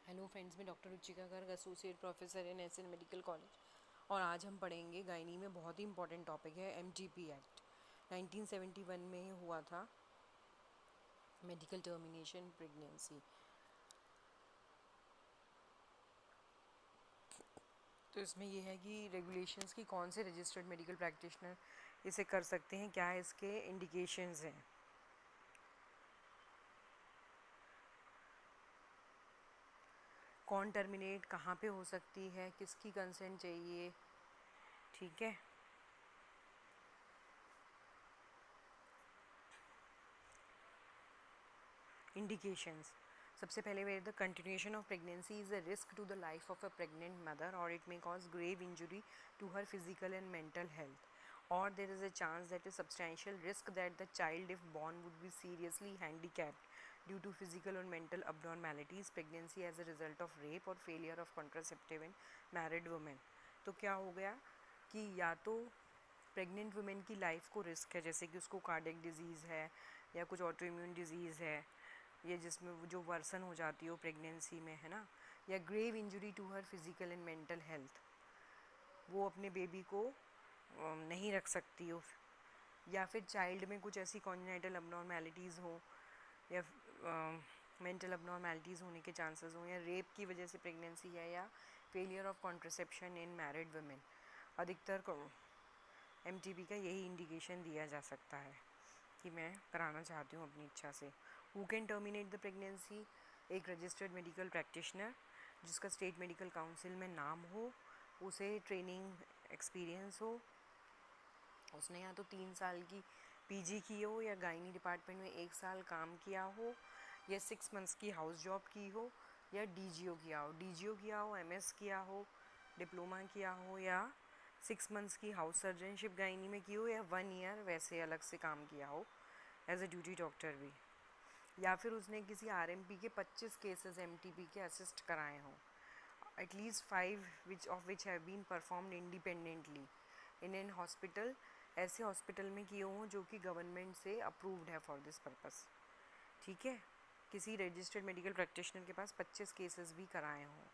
Hello friends, मैं doctor Ruchika Garg, associate professor in S N medical college. और आज हम पढ़ेंगे गायनी में बहुत ही इंपॉर्टेंट टॉपिक है एमटीपी एक्ट। 1971 में ये हुआ था, मेडिकल टर्मिनेशन प्रेगनेंसी। तो इसमें यह है कि रेगुलेशंस की कौन से रजिस्टर्ड मेडिकल प्रैक्टिशनर इसे कर सकते हैं, क्या इसके इंडिकेशंस हैं। कौन टर्मिनेट कहाँ पे हो सकती है, किसकी कंसेंट चाहिए, ठीक है। इंडिकेशंस, सबसे पहले where the continuation of pregnancy is a risk to the life of a pregnant mother और it may cause grave injury to her physical and mental health, or there is a chance that a substantial risk that the child if born would be seriously handicapped due to physical or mental abnormalities, pregnancy as a result of rape or failure of contraceptive in married women। तो क्या हो गया कि या तो pregnant women की life को risk है, जैसे कि उसको कार्डियक डिजीज़ है या कुछ ऑटो इम्यून डिजीज़ है, या जिसमें जो वर्सन हो जाती हो प्रेगनेंसी में, है ना, या grave injury to her physical and mental health, वो अपने बेबी को नहीं रख सकती हो, या फिर चाइल्ड में कुछ ऐसी कॉन्जेनिटल अबनॉर्मेलिटीज़ हो या मेंटल अबनॉर्मेलिटीज़ होने के चांसेस हो, या रेप की वजह से प्रेगनेंसी है, या failure of contraception in married women. अधिकतर एमटीपी का यही इंडिकेशन दिया जा सकता है कि मैं कराना चाहती हूँ अपनी इच्छा से। Who can terminate the pregnancy? एक रजिस्टर्ड मेडिकल प्रैक्टिशनर जिसका स्टेट मेडिकल काउंसिल में नाम हो, उसे ट्रेनिंग एक्सपीरियंस हो, उसने या तो 3 साल की पीजी की हो, या गायनी डिपार्टमेंट में 1 साल काम किया हो, या 6 मंथ्स की हाउस जॉब की हो, या डीजीओ किया हो। डीजीओ किया हो, एमएस किया हो, डिप्लोमा किया हो, या 6 मंथ्स की हाउस सर्जनशिप गायनी में की हो, या 1 ईयर वैसे अलग से काम किया हो एज ए ड्यूटी डॉक्टर भी, या फिर उसने किसी आरएमपी के 25 केसेस एमटीपी के असिस्ट कराए हों, at least 5 which have been performed independently in an hospital, ऐसे हॉस्पिटल में किए हों जो कि गवर्नमेंट से अप्रूव्ड है फॉर दिस पर्पस, ठीक है। किसी रजिस्टर्ड मेडिकल प्रैक्टिशनर के पास 25 केसेस भी कराए हों।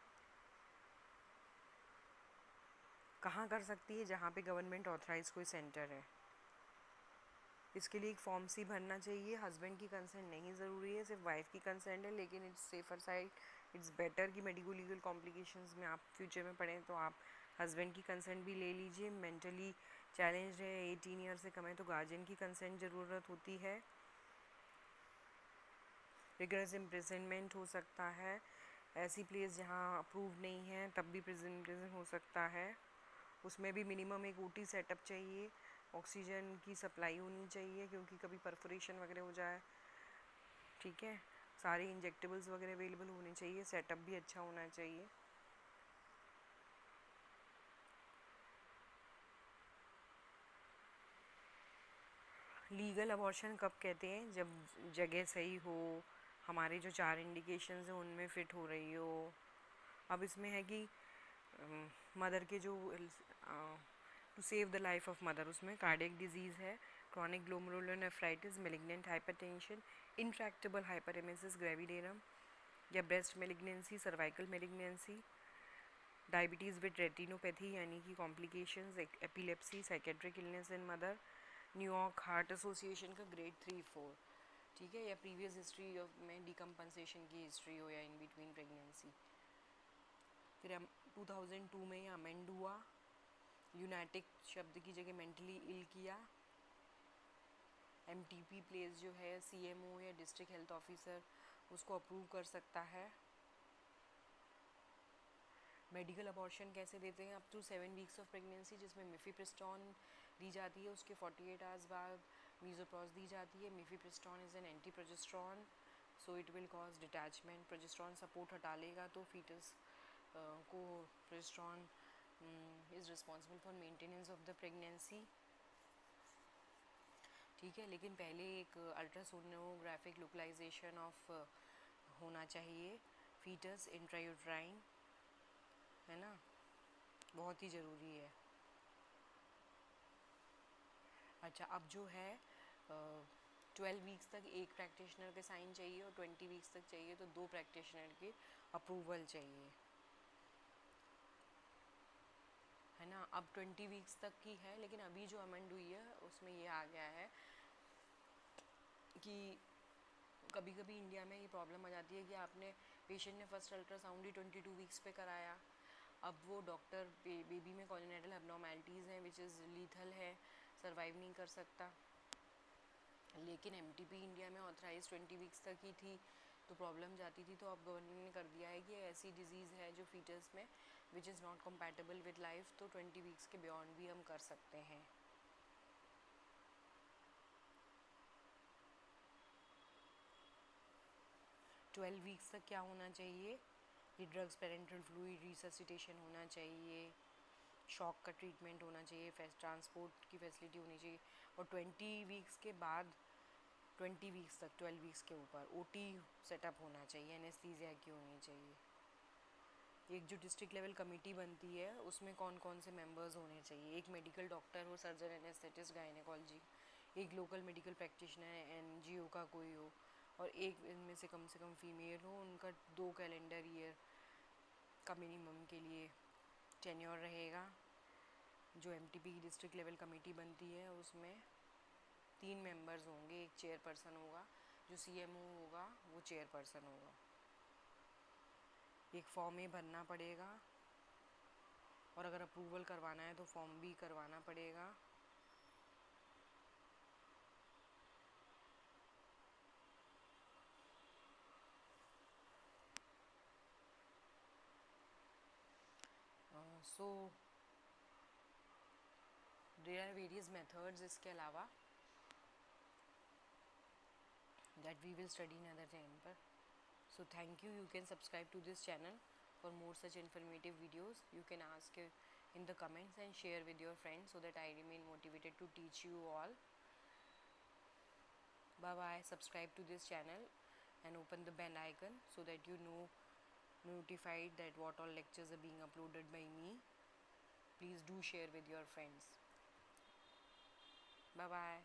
कहाँ कर सकती है? जहाँ पे गवर्नमेंट ऑथराइज कोई सेंटर है। इसके लिए एक फॉर्म सी भरना चाहिए। हस्बैंड की कंसेंट नहीं ज़रूरी है, सिर्फ वाइफ की कंसेंट है, लेकिन it's safer side, it's better कि मेडिको लीगल कॉम्प्लिकेशंस में आप फ्यूचर में पढ़ें तो आप हस्बैंड की कंसेंट भी ले लीजिए। मेंटली चैलेंज है, 18 ईयर से कम है, तो गार्जियन की कंसेंट ज़रूरत होती है। रिगरस इम्प्रिजनमेंट हो सकता है, ऐसी प्लेस जहाँ अप्रूव नहीं है तब भी प्रिजन हो सकता है। उसमें भी मिनिमम एक ओटी सेटअप चाहिए, ऑक्सीजन की सप्लाई होनी चाहिए क्योंकि कभी परफोरेशन वगैरह हो जाए, ठीक है। सारे इंजेक्टेबल्स वगैरह अवेलेबल होने चाहिए, सेटअप भी अच्छा होना चाहिए। लीगल अबॉर्शन कब कहते हैं? जब जगह सही हो, हमारे जो 4 इंडिकेशंस हैं उनमें फ़िट हो रही हो। अब इसमें है कि मदर के जो to save the life of mother, उसमें कार्डियक डिजीज़ है, chronic glomerulonephritis, malignant hypertension, intractable hyperemesis gravidarum, या breast malignancy, cervical malignancy, diabetes with retinopathy यानी कि complications, epilepsy, psychiatric illness in mother, New York heart association का grade 3-4, ठीक है, या previous history of में डिकम्पनसेशन की हिस्ट्री हो, या इन बिटवीन प्रेगनेंसी। फिर 2002 में ये अमेंड हुआ, यूनाटिक शब्द की जगह मेंटली इल किया। एमटीपी प्लेस जो है सीएमओ या डिस्ट्रिक्ट हेल्थ ऑफिसर उसको अप्रूव कर सकता है। मेडिकल अबॉर्शन कैसे देते हैं? Up to 7 weeks of pregnancy, जिसमें मिफीप्रिस्टोन दी जाती है, उसके 48 आवर्स बाद मीजोप्रॉस दी जाती है। Mifepristone is an anti progesterone, so it will cause detachment. Progesterone support हटा लेगा तो फीटस को progesterone is responsible for maintenance of the pregnancy, ठीक है। लेकिन पहले एक अल्ट्रासोनोग्राफिक लोकलाइजेशन ऑफ होना चाहिए फीटस इंट्रायूट्राइन, है ना, बहुत ही ज़रूरी है। अच्छा, अब जो है 12 वीक्स तक एक प्रैक्टिशनर के साइन चाहिए और 20 वीक्स तक चाहिए तो 2 प्रैक्टिशनर के अप्रूवल चाहिए, है ना। अब 20 वीक्स तक की है, लेकिन अभी जो अमेंड हुई है उसमें ये आ गया है कि कभी कभी इंडिया में ये प्रॉब्लम आ जाती है कि आपने पेशेंट ने फर्स्ट अल्ट्रासाउंड ही 22 वीक्स पे कराया, अब वो डॉक्टर बेबी में कॉन्जेनिटल एब्नॉर्मेलिटीज़ हैं विच इज़ लीथल है, सर्वाइव नहीं कर सकता। लेकिन एमटीपी इंडिया में ऑथराइज 20 वीक्स तक ही थी, तो प्रॉब्लम जाती थी। तो अब गवर्नमेंट ने कर दिया है कि ऐसी डिजीज़ है जो फीटस में which is not compatible with life, तो 20 वीक्स के बियॉन्ड भी हम कर सकते हैं। ट्वेल्व वीक्स तक क्या होना चाहिए, ये ड्रग्स, पेरेंटल फ्लूइड, रिससिटेशन होना चाहिए, शॉक का ट्रीटमेंट होना चाहिए, ट्रांसपोर्ट की फैसिलिटी होनी चाहिए। और 20 वीक्स के बाद 20 वीक्स तक, 12 वीक्स के ऊपर ओटी सेटअप होना चाहिए, एनेस्थीसिया की होनी चाहिए। एक जो डिस्ट्रिक्ट लेवल कमेटी बनती है उसमें कौन कौन से मेंबर्स होने चाहिए, एक मेडिकल डॉक्टर हो, सर्जन, एनेस्थेटिस्ट, गायनेकोलॉजी, एक लोकल मेडिकल प्रैक्टिशनर एनजीओ का कोई हो, और एक इनमें से कम फीमेल हो, उनका 2 कैलेंडर ईयर का मिनिमम के लिए टेन्योर रहेगा। जो एमटीपी की डिस्ट्रिक्ट लेवल कमेटी बनती है उसमें 3 मेंबर्स होंगे, एक चेयरपर्सन होगा, जो सीएमओ होगा वो चेयरपर्सन होगा। एक फॉर्म ही भरना पड़ेगा, और अगर अप्रूवल करवाना है तो फॉर्म भी करवाना पड़ेगा। So there are various methods इसके अलावा that we will study in other time पर. So thank you. You can subscribe to this channel for more such informative videos. You can ask in the comments and share with your friends so that I remain motivated to teach you all. Bye bye. Subscribe to this channel and open the bell icon so that you know notified that what all lectures are being uploaded by me. Please do share with your friends. Bye bye.